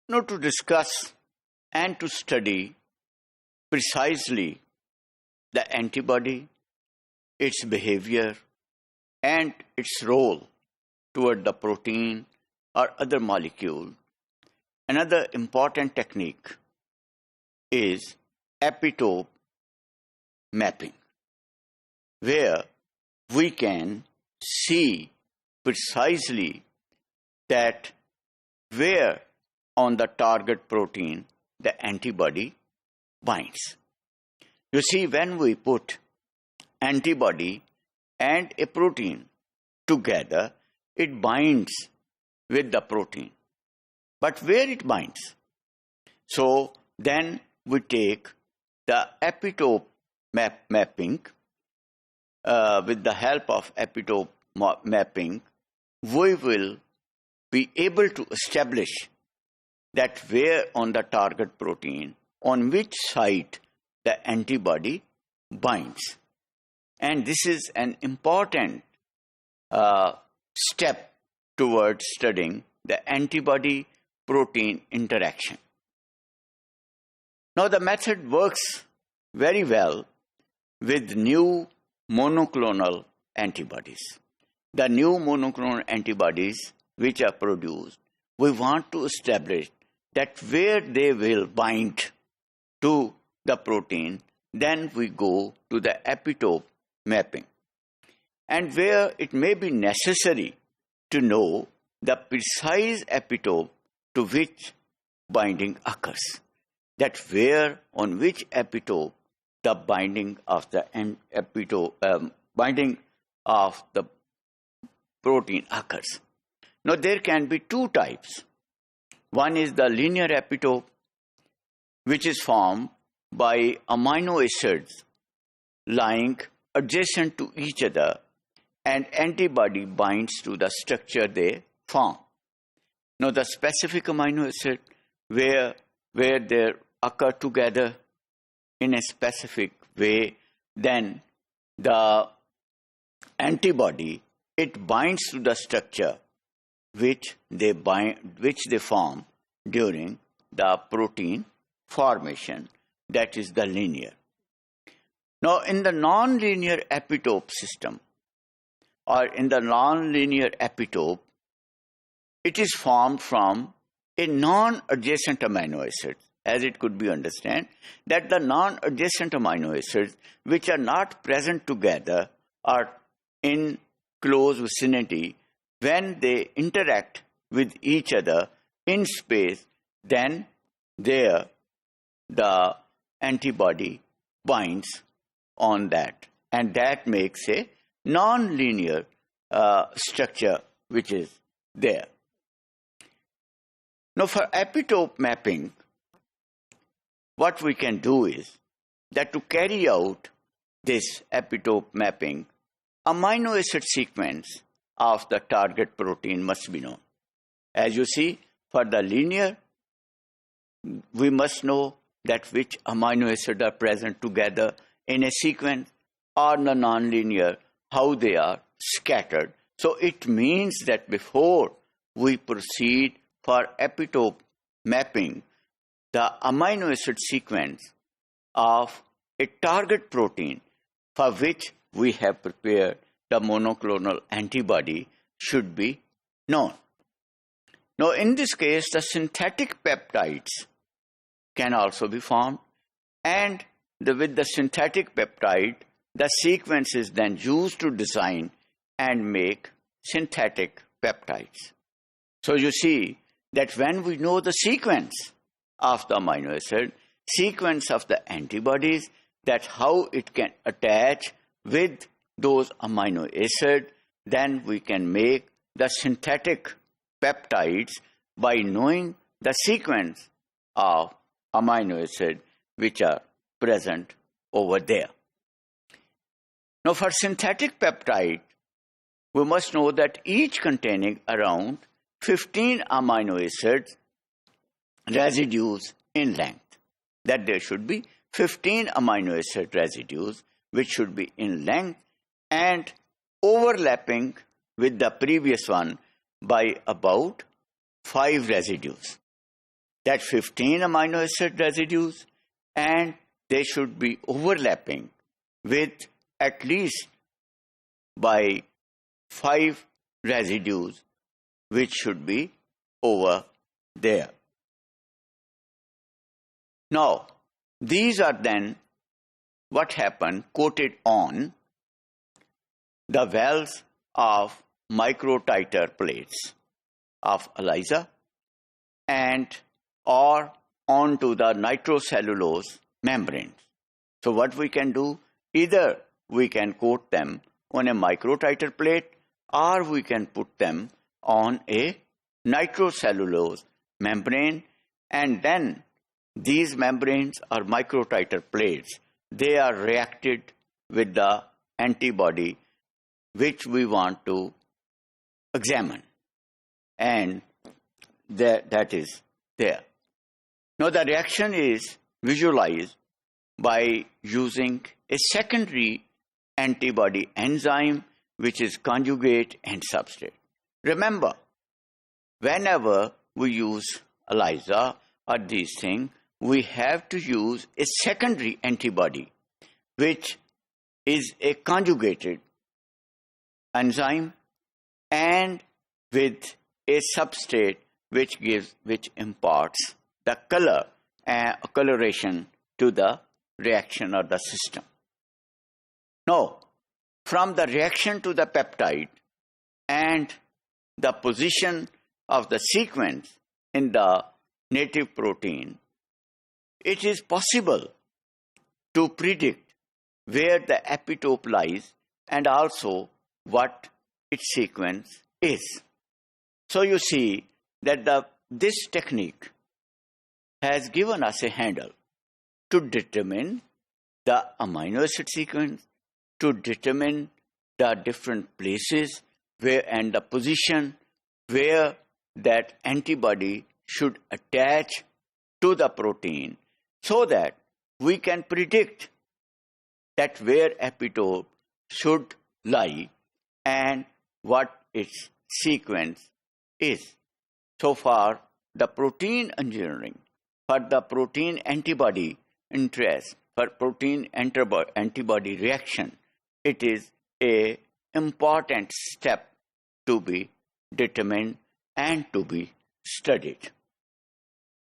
Now, to discuss and to study precisely the antibody, its behavior, and its role toward the protein or other molecule, another important technique is epitope mapping, where we can see precisely that where on the target protein the antibody binds. You see, when we put antibody and a protein together, it binds with the protein. But where it binds? So then we take the epitope mapping. With the help of epitope mapping, we will be able to establish that where on the target protein, on which site the antibody binds. And this is an important step towards studying the antibody-protein interaction. Now, the method works very well with new monoclonal antibodies. The new monoclonal antibodies which are produced, we want to establish that where they will bind to the protein, then we go to the epitope mapping. And where it may be necessary to know the precise epitope to which binding occurs, that where on which epitope the binding of the binding of the protein occurs. Now, there can be two types. One is the linear epitope, which is formed by amino acids lying adjacent to each other, and antibody binds to the structure they form. Now, the specific amino acid where they occur together in a specific way, then the antibody, it binds to the structure which they form during the protein formation, that is the linear. Now, in the non-linear epitope system, or in the non-linear epitope, it is formed from a non-adjacent amino acid, as it could be understood that the non-adjacent amino acids which are not present together are in close vicinity, when they interact with each other in space, then there the antibody binds on that, and that makes a non-linear structure which is there. Now, for epitope mapping, what we can do is that to carry out this epitope mapping, amino acid sequence of the target protein must be known. As you see, for the linear, we must know that which amino acids are present together in a sequence, or the non-linear, how they are scattered. So it means that before we proceed for epitope mapping, the amino acid sequence of a target protein for which we have prepared the monoclonal antibody should be known. Now, in this case, the synthetic peptides can also be formed, and with the synthetic peptide, the sequence is then used to design and make synthetic peptides. So you see that when we know the sequence of the amino acid, sequence of the antibodies, that how it can attach with those amino acids, then we can make the synthetic peptides by knowing the sequence of amino acid which are present over there. Now, for synthetic peptide, we must know that each containing around 15 amino acids residues in length, that there should be 15 amino acid residues which should be in length and overlapping with the previous one by about 5 residues. that 15 amino acid residues, and they should be overlapping with at least by 5 residues which should be over there. Now, these are then what happened coated on the wells of microtiter plates of ELISA and or onto the nitrocellulose membranes. So what we can do, either we can coat them on a microtiter plate or we can put them on a nitrocellulose membrane, and then these membranes or microtiter plates, they are reacted with the antibody which we want to examine, and that is there. Now the reaction is visualized by using a secondary antibody enzyme which is conjugate and substrate. Remember, whenever we use ELISA or these things, we have to use a secondary antibody which is a conjugated enzyme and with a substrate which imparts the coloration to the reaction or the system. Now, from the reaction to the peptide and the position of the sequence in the native protein, it is possible to predict where the epitope lies and also what its sequence is. So you see that this technique has given us a handle to determine the amino acid sequence, to determine the different places where and the position where that antibody should attach to the protein, so that we can predict that where epitope should lie and what its sequence is. So far, the protein engineering for the protein antibody interest, for protein antibody reaction, it is an important step to be determined and to be studied.